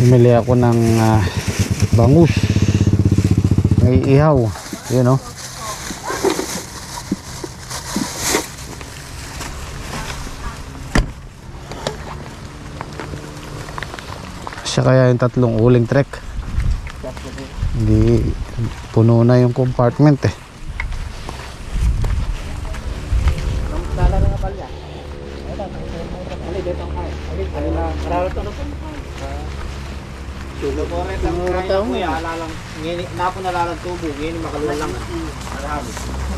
Bumili ako ng bangus. May ihaw. Yun o. Siya kaya yung tatlong uling trek. Hindi puno na yung compartment eh.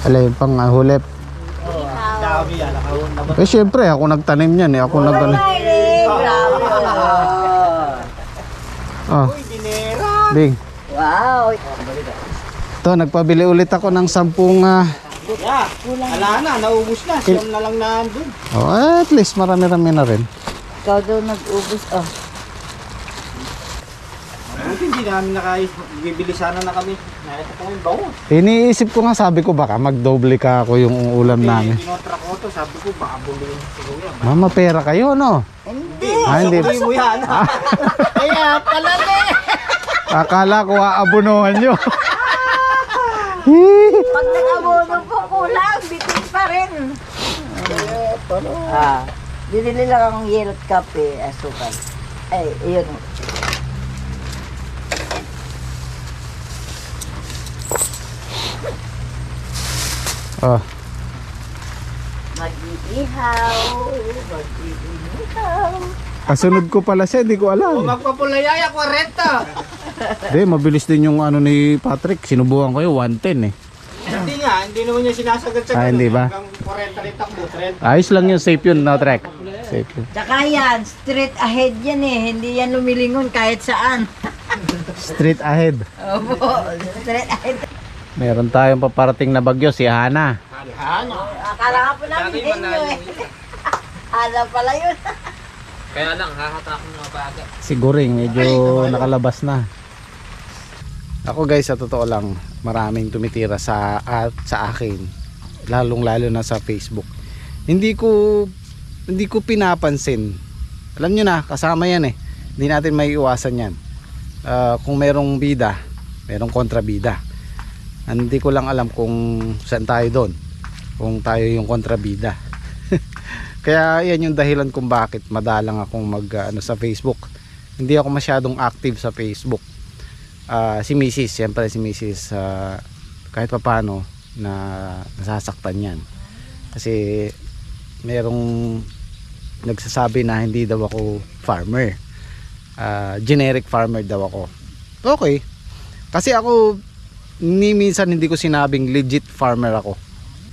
Alay pang hulip. Eh syempre ako nagtanim yan eh. Ako nagtanim. Oh. Bing. Wow. To, nagpabili ulit ako ng 10 wala na, naubos na. Siyam na lang nandun. oh, at least marami-rami na rin. Ikaw daw nag-ubos. Oh. Buti hindi namin bibili sana na kami. Nakita ko yung bango. Iniisip ko nga, sabi ko baka magdoble ka ako yung ulam namin. Tinotra ko to, sabi ko baka buluin siguro yan. Mama, pera kayo no? Hindi. Hindi. Sabi mo yan. Kaya pala eh. Akala ko aabunuhan nyo. Pag nag-abono po kulang, bitin pa rin. Binili lang ang yellow kape, asukal. Ay, yun. Oh. Mag-iihaw, mag-iihaw. Kasunod ko pala siya, hindi ko O alam. magpapulayaya, 40. Hindi, mabilis din yung ano ni Patrick. Sinubukan ko yung 110 eh. Hindi nga, hindi naman niya sinasagot sa Hindi ba? Hanggang 40 rin takbo, 30. Ayos lang yun, safe yun, no, Trek? Safe yun. Tsaka yan, straight ahead yan eh. Hindi yan lumilingon kahit saan. Straight ahead. Opo, straight ahead. Meron tayong paparating na bagyo, si Hana. Akala nga po namin inyo eh. Hala pala yun. Kaya lang, hahatakon mga baga. Si Goring, medyo nakalabas na. Ako guys, sa totoo lang, maraming tumitira sa akin. Lalong-lalo na sa Facebook. Hindi ko pinapansin. Alam nyo na, kasama yan eh. Hindi natin may iwasan yan. Kung merong bida, merong kontrabida. Hindi ko lang alam kung saan tayo doon. Kung tayo yung kontrabida. Kaya yan yung dahilan kung bakit madalang akong sa Facebook. Hindi ako masyadong active sa Facebook. Si Mrs. Siyempre si Mrs. Kahit papano na nasasaktan yan. Kasi merong nagsasabi na hindi daw ako farmer. Generic farmer daw ako. Okay. Kasi ako ni minsan hindi ko sinabing legit farmer ako.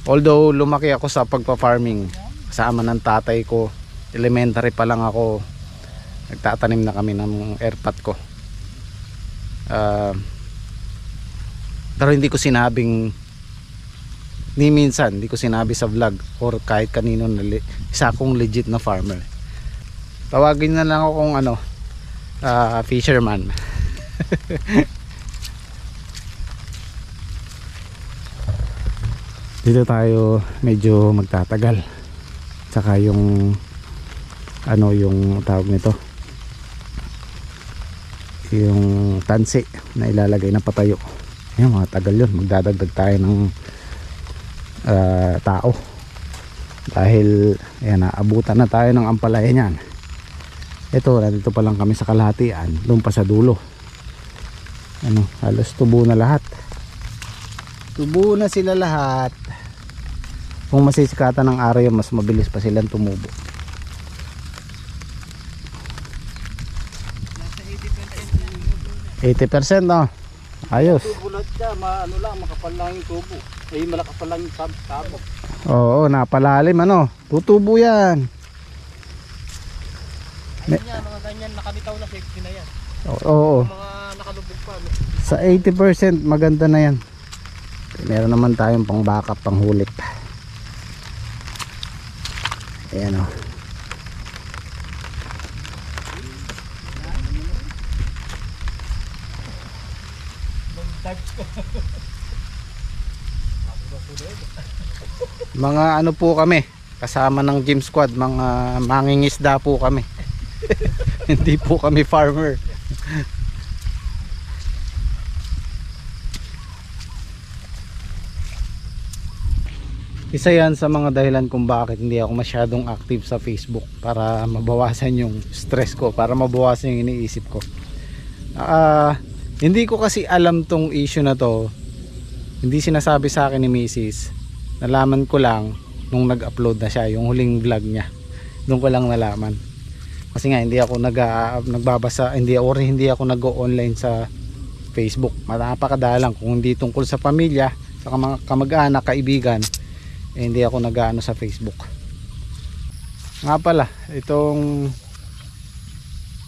Although lumaki ako sa pagpa-farming. Kasama ng tatay ko, elementary pa lang ako, nagtatanim na kami ng airpot ko. Pero hindi ko sinabing, ni minsan hindi ko sinabi sa vlog or kahit kanino na isa akong legit na farmer. Tawagin na lang ako kung fisherman. Dito tayo medyo magtatagal. Saka yung yung tawag nito, yung tansi na ilalagay na patayo. Ayan, mga tagal yun. Magdadagdag tayo ng tao dahil ayan, naabutan na tayo ng ampalaya niyan. Ito, nandito pa lang kami sa kalahatian, doon pa sa dulo. Halos tubo na lahat. Tubo na sila lahat. Kung masisikatan ng araw yun, mas mabilis pa silang tumubo. Nasa 80%, no? Ayos. Tubulat siya, makapal lang yung tubo. Ay, malakas pa lang yung sabok. Oo, napalalim, tutubo yan. Mga ganyan, nakabitaw na 60 na yan. Oo. Mga nakalubog pa. Sa 80% maganda na yan. Meron naman tayong pang backup, pang hulik. Ayan o. Mga po kami, kasama ng gym squad, mga mangingisda po kami. Hindi po kami farmer. Isa yan sa mga dahilan kung bakit hindi ako masyadong active sa Facebook, para mabawasan yung stress ko, para mabawasan yung iniisip ko. Hindi ko kasi alam tong issue na to. Hindi sinasabi sa akin ni Mrs. Nalaman ko lang nung nag-upload na siya, yung huling vlog niya. Doon ko lang nalaman. Kasi nga hindi ako nagbabasa, hindi ako nag-o-online sa Facebook. Napakadalang kung hindi tungkol sa pamilya, sa mga kamag-anak, kaibigan, hindi ako nag-aano sa Facebook. Nga pala, itong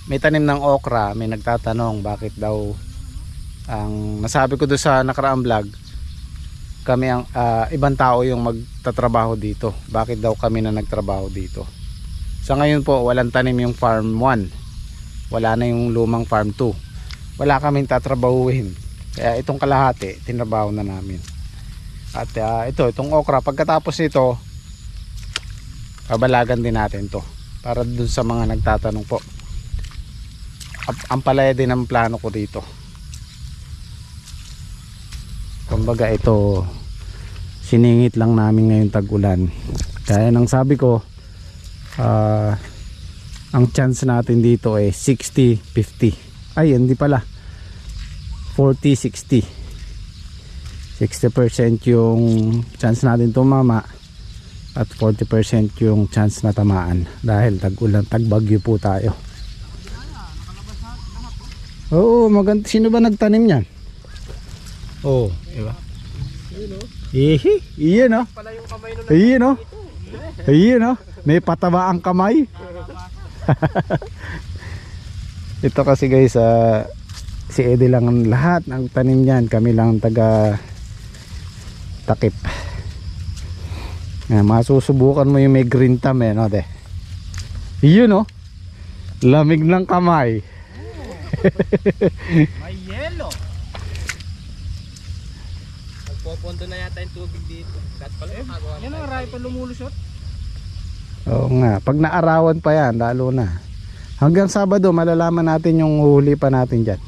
may tanim ng okra, may nagtatanong bakit daw, ang nasabi ko doon sa nakaraang vlog, kami ang ibang tao yung magtatrabaho dito. Bakit daw kami na nagtrabaho dito? Sa ngayon po, walang tanim yung farm 1. Wala na yung lumang farm 2. Wala kaming tatrabahuhin. Kaya itong kalahati, tinrabaho na namin. At itong okra, pagkatapos nito, babalagan din natin to. Para dun sa mga nagtatanong po. Ang palaya din ang plano ko dito. Kumbaga ito, siningit lang namin ngayon tag-ulan. Kaya nang sabi ko, ang chance natin dito ay 60-50. Ay, hindi pala. 40-60. 60% yung chance natin tumama at 40% yung chance na tamaan dahil tag-ulan, tag-bagyo po tayo. Oo, maganda. Sino ba nagtanim niyan? Oo, diba? Ihi, iyan oh. Iyan oh. Iyan oh. May pataba ang kamay. Ito kasi guys, si Eddie lang ang lahat ng tanim niyan. Kami lang taga takip. Masusubukan mo yung may green thumb no, de. Iyon oh. Lamig ng kamay. May yelo. Nagpopondo na yata yung tubig dito. Kahit pala magawa. Yan ang ray pa lumulusot. Oo nga, pag naarawan pa yan, lalo na. Hanggang Sabado, malalaman natin yung huli pa natin dyan.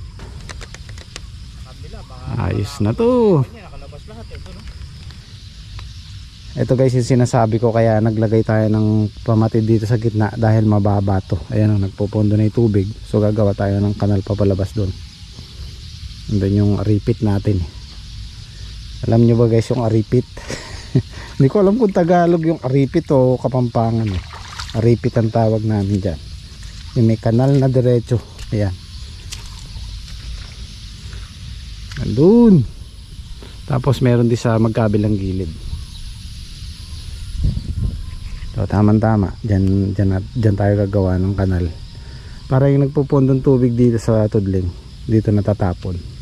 Ayos na to. Nakalabas lahat ito, no? Ito guys yung sinasabi ko, kaya naglagay tayo ng pamatid dito sa gitna dahil mababa to. Ayan, nagpupondo na yung tubig. So gagawa tayo ng kanal papalabas doon. And then yung repeat natin. Alam nyo ba guys yung aripit? Hindi ko alam kung Tagalog yung aripit o Kapampangan. Aripit ang tawag namin dyan. Yung may kanal na diretso. Ayan. Nandun. Tapos meron din sa magkabilang gilid. So tama-tama. Dyan tayo gagawa ng kanal. Para yung nagpupundong tubig dito sa tudling, dito natatapon.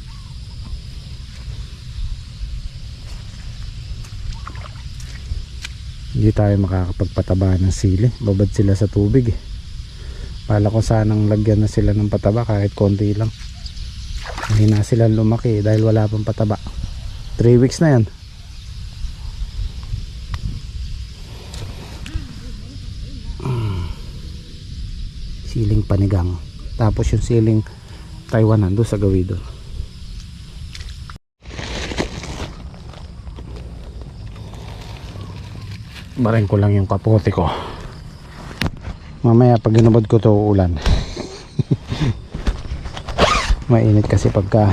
Hindi tayo makakapagpataba ng sili. Babad sila sa tubig eh. Pala ko sanang lagyan na sila ng pataba kahit konti lang. Hindi na sila lumaki dahil wala pang pataba. 3 weeks na yan. Siling panigang. Tapos yung siling Taiwan nando sa gawin doon. Barin ko lang yung kapote ko. Mamaya pag ginubad ko to uulan. Mainit kasi pagka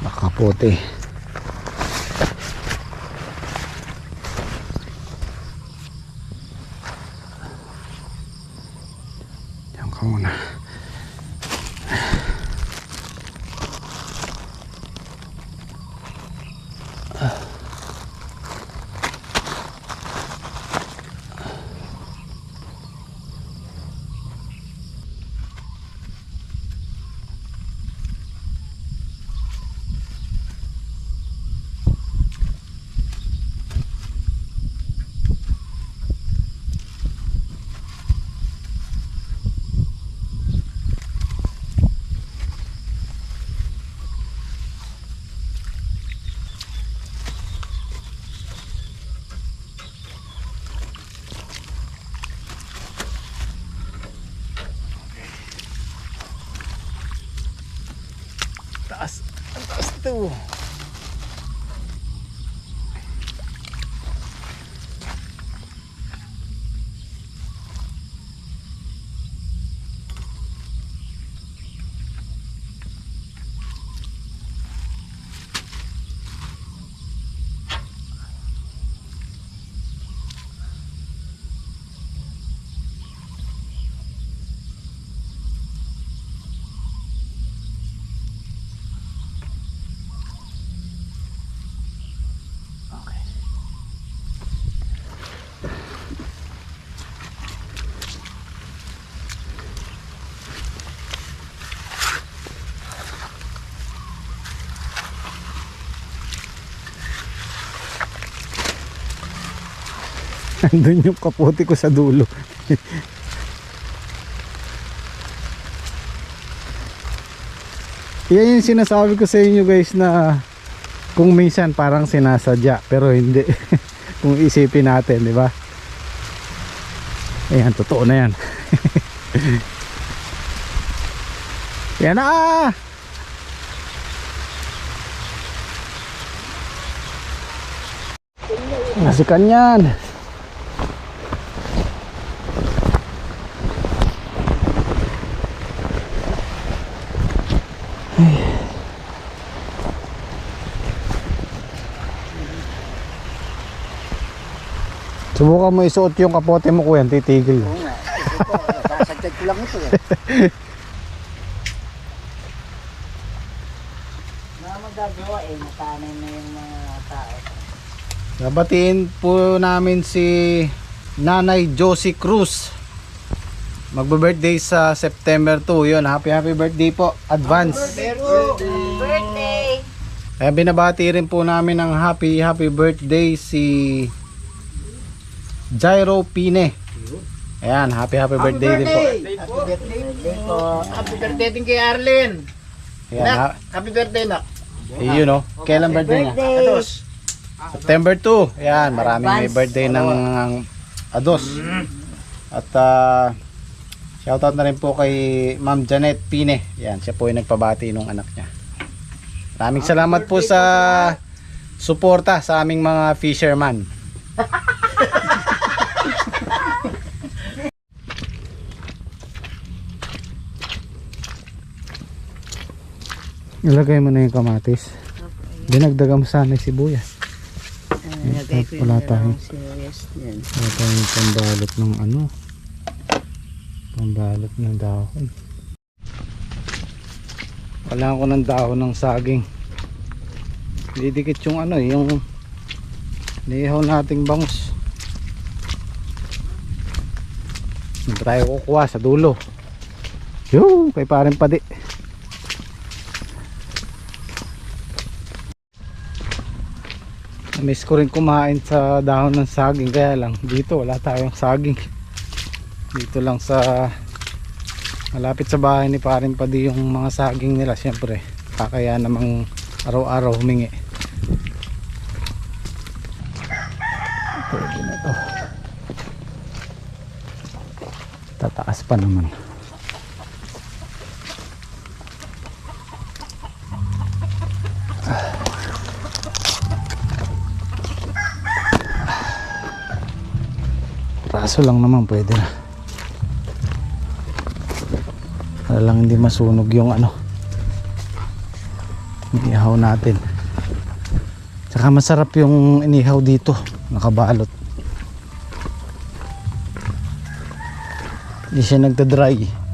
nakapote. Diyan ka muna. tayo. Andun yung kapote ko sa dulo. Yan yung sinasabi ko sa inyo guys, na kung minsan parang sinasadya pero hindi. Kung isipin natin, di ba? Ayan, totoo na yan. Yan na! Nasikan yan. Subukan mo isuot yung kapote mo kuya, titigil. Oo nga. Sasagdag ko lang ito eh. Mga magagawa eh, natanay na yung mga tao. Nabatiin po namin si Nanay Josie Cruz. Magbe-birthday sa September 2. Yun, happy birthday po, advance. Birthday! Kaya binabati rin po namin ng happy birthday si Jairo Pine. Ayan, happy birthday din po. Happy birthday po. Happy birthday din kay Arlen. Ayan, Happy birthday nak. yun o. Kailan birthday niya? Ados. September 2. Ayan, maraming may birthday ng Ados. At shoutout na rin po kay Ma'am Janet Pine. Ayan, siya po yung nagpabati nung anak niya. Maraming salamat po sa suporta sa aming mga fisherman. Ilagay mo na yung kamatis. Dinagdagan mo sana yung sibuyas. Nagay ko Wala yung tayo. dalawang serious din. Wala tayong pambalot ng ano. Pambalot ng dahon. Wala ko ng dahon ng saging. Didikit yung ano, yung nihaw nating bangus. Hindi tayo kukuha sa dulo. Yung kay parang padi. Miss ko rin kumain sa dahon ng saging, kaya lang dito wala tayong saging. Dito lang sa malapit sa bahay ni parin padi yung mga saging nila. Siyempre kakaya namang araw-araw humingi. Pwede na to. Tataas pa naman. Kaso lang naman pwede na. Para lang hindi masunog yung ano, inihaw natin. Tsaka masarap yung inihaw dito, nakabalot. Hindi siya nagda-dry.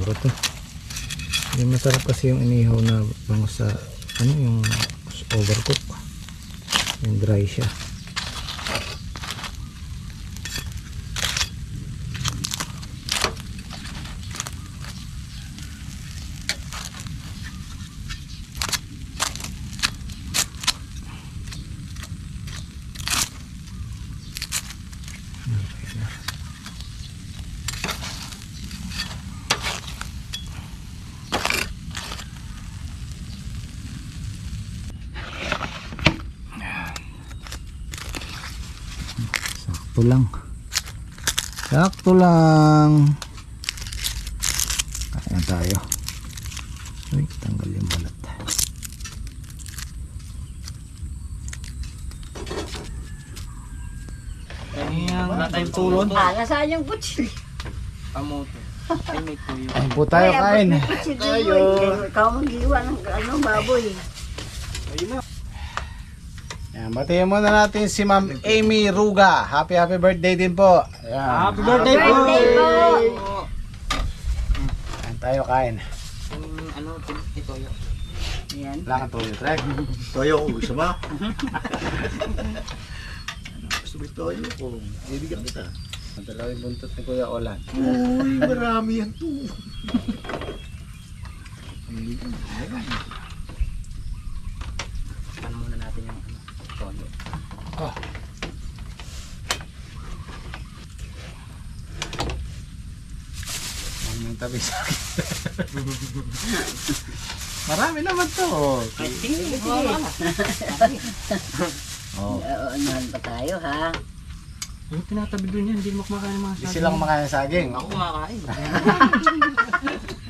siguro to. Yung masarap kasi yung inihaw na bango sa ano yung overcook. Yung dry siya. Sakto lang. Sakto lang. Kaya tayo. Uy, tanggal yung balat. Wala tayong tulon. Nasaan yung kutsi? Kamote. Ay, may tuyo. Ayun po tayo kain. Tayo. Ikaw mag-iwan ng ano, baboy. Ayun na. Yan, batiin muna natin si Ma'am Amy Ruga. Happy birthday din po. Ayan. Happy birthday po! Birthday po! Ayan tayo kain. Ano, ito yun. Yan. Wala kang tuyo, Trek. Toyo ko, gusto mo? Gusto mo yung toyo ko? Bibigyan kita. Madalaw yung buntot ni Kuya Olan. Uy, marami yan to. Ano muna natin yung ano, toyo. Ano yung tabi sa akin? Marami naman to. Ay, sige. Oh. Unahan pa tayo ha. Yung tinatabi doon yan, hindi mo kumakain ng mga Hindi saging. silang makain saging. Ako kumakain.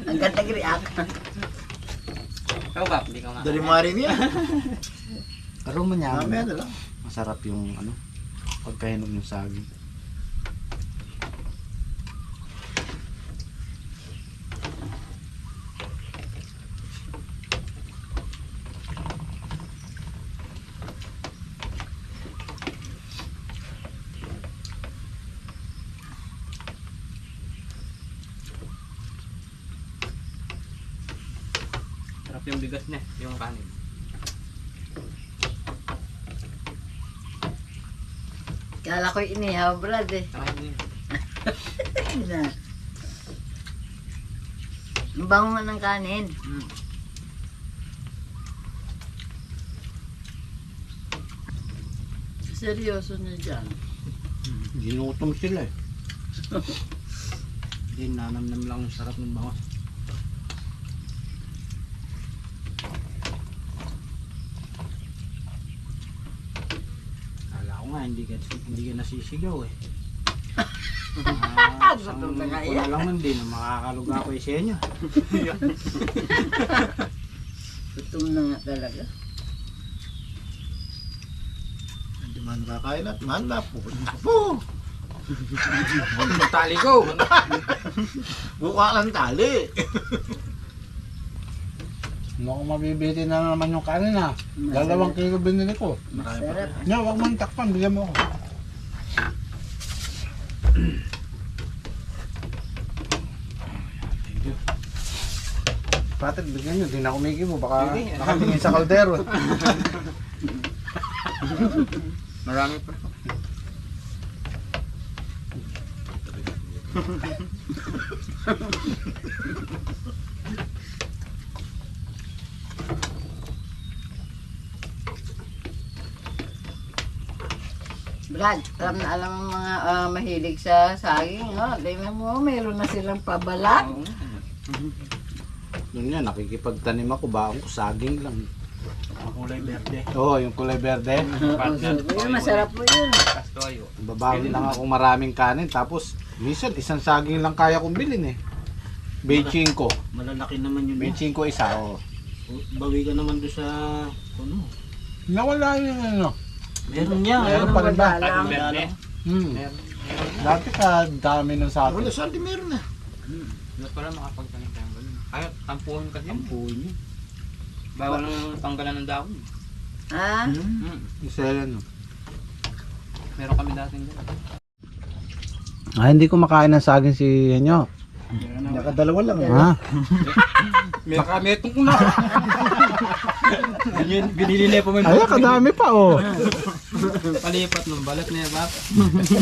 Ang ganda react. Ikaw ba? Hindi ka kumakain. Dali mo rin yan. Pero manyaman. Mamaya na lang. Masarap yung ano, pagkahinog ng saging. Sarap yung bigas niya, yung kanin. Kala ko inihaw, Brad eh. Kain niya. Ang bango nga ng kanin. Seryoso na dyan. Ginutom sila eh. Hindi, nanamnam lang yung sarap ng bangos. Kala ko nga, hindi ka nasisigaw eh. Gutom na nga Wala yan. lang man din, makakaluga ko sa inyo. Gutom na nga talaga. Hindi man kakain at manap po. Po! Tali ko! Buka lang tali. Naku, mabibiti na naman yung kanin ha. 2 kilo binili ko. Masarap. Nya, wag man takpan, bigyan mo ako. Thank you. Patrick, bigyan nyo, di na kumiki mo. Baka Sige. nakatingin sa kaldero. Marami pa. Brad, alam mo mga mahilig sa saging, no? Tingnan mo, mayroon na silang pabalat. Yun yan, nakikipagtanim ako, baon ko saging lang. Ang kulay berde. Oo, yung kulay berde. Yun, masarap po yun. Kasto ayo. Babawi lang akong maraming kanin. Tapos, minsan, isang saging lang kaya kong bilhin eh. Beijing ko. Malalaki naman yun. Beijing ko isa, oo. Bawi ka naman doon sa ano. Nawala yun ano. Meron niya. Meron pa rin ba? Lang. Hmm. Dati ka dami nun sa Wala atin. saan di meron na. Dapat pala makapagtanim tayo ganun. Kaya tampuhin ka din. Tampuhin niya. Bawal nang tanggalan ng dahon. Ha? Isa yan. No? Meron kami dating dyan. Ah, hindi ko makain ng saging si Henyo. Nakadalawa lang. Ha? Nakametong ko na. Binili na po may Ay, kadami pa oh. palipat ng balat na ba?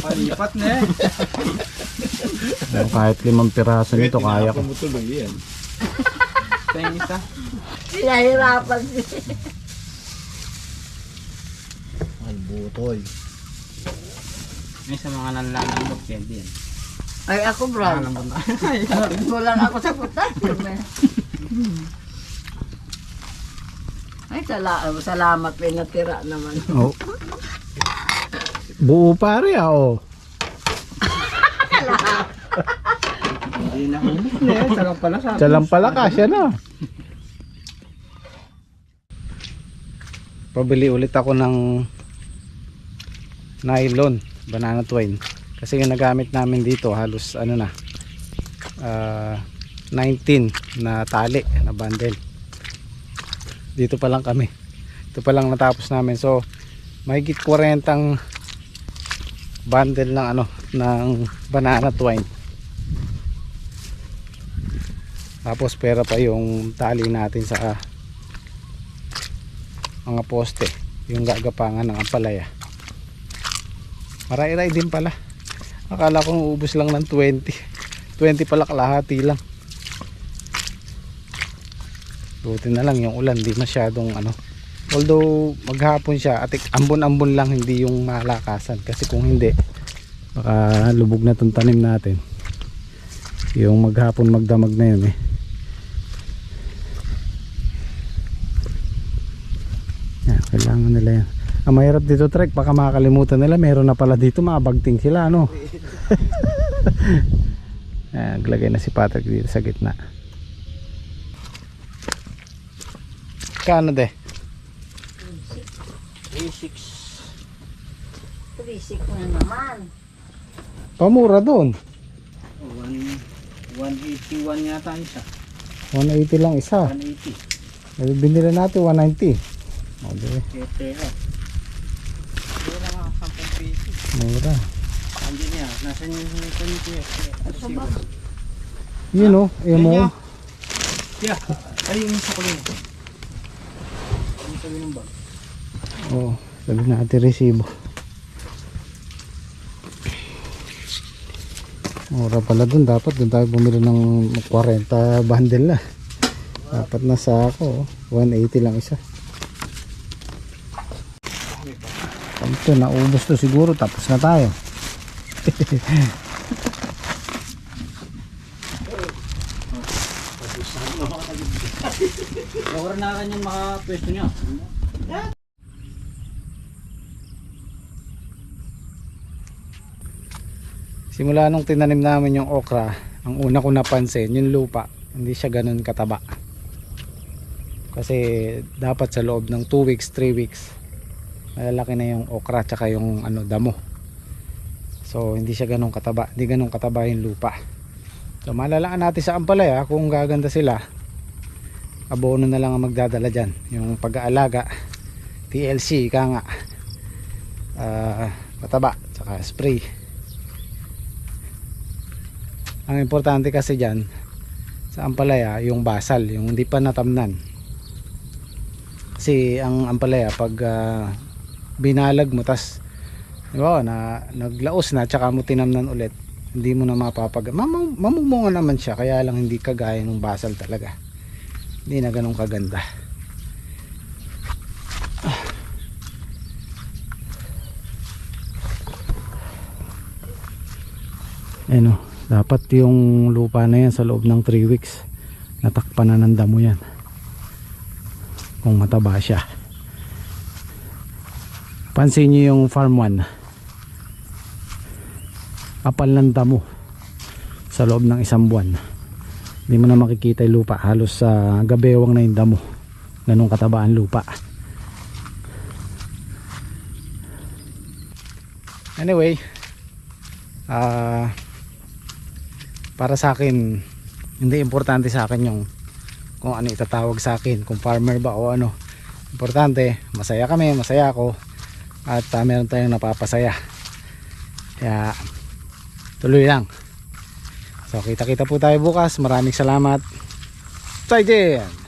Palipat na eh. Kahit 5 piraso nito kaya ko. Tumutuloy yan. Ito yung isa. Pinahirapan siya. Albutoy. May sa mga nanlalambot yan din. Ay, ako, Brad. Nanlalambot na. Kulang ako sa putas. Ay, salamat. Pinatira naman. Oh. Buo pare oh. Hindi na humit na eh. Sarang pala sa Salang pala kasya na. Pabili ulit ako ng nylon, banana twine. Kasi yung nagamit namin dito halos ano na 19 na tali na bundle. Dito pa lang kami. Ito pa lang natapos namin. So mahigit 40 bundle ng ano ng banana twine. Tapos pera pa yung tali natin sa mga poste, yung gagapangan ng ampalaya. Maray-ray din pala. Akala ko ubos lang ng 20 pala, kalahati lang. Buti na lang yung ulan, di masyadong ano. Although maghapon siya, at ambon-ambon lang, hindi yung malakasan. Kasi kung hindi, baka lubog na tong tanim natin. Yung maghapon magdamag na yun eh. Yan, kailangan nila yan. Ang mahirap dito trek, baka makakalimutan nila, meron na pala dito, mabagting sila ano. Yan, naglagay na si Patrick dito sa gitna. Kano de? 36. 36 na naman. Pamura doon. 181 yata isa. 180 lang isa. 180. Binili natin 190. O, di. Kete ha. Mura nga, 10 pesos. Mura. Hindi niya, nasan yung panito eh. Yun o, emo. Yeah, ay yung isa ko yun. Ano sabi ng bag? Oo, sabi natin resibo. Mura pala dun, dapat dun tayo bumili ng 40 bundle na. Dapat na sa ako, 180 lang isa. Ito, naubos to siguro, tapos na tayo. Bawara na kanyang makapwesto niya. Simula nung tinanim namin yung okra, ang una ko napansin, yung lupa, hindi siya ganun kataba. Kasi dapat sa loob ng 2 weeks, 3 weeks, malalaki na yung okra tsaka yung ano, damo. So hindi siya ganun kataba, hindi ganun kataba yung lupa. So malalaan natin sa ampalaya kung gaganda sila. Abono na lang ang magdadala dyan, yung pag-aalaga, TLC, ika nga, pataba tsaka spray. Ang importante kasi dyan sa ampalaya, yung basal, yung hindi pa natamnan. Kasi ang ampalaya pag binalag mo, tas diba, naglaos na tsaka mo tinamnan ulit, hindi mo na mamumunga naman siya, kaya lang hindi kagaya ng basal talaga, hindi na ganun kaganda. Ano, dapat yung lupa na yan sa loob ng 3 weeks natakpan na ng damo yan kung mataba siya. Pansin nyo yung farm 1, kapal ng damo sa loob ng 1 buwan. Hindi mo na makikita yung lupa, halos sa gabewang na yung damo, ganun kataba ang lupa. Anyway, para sa akin, hindi importante sa akin yung kung ano itatawag sa akin, kung farmer ba o ano. Importante, masaya kami, masaya ako, at meron tayong napapasaya. Kaya tuloy lang, So kita-kita po tayo bukas. Maraming salamat. Zaijian!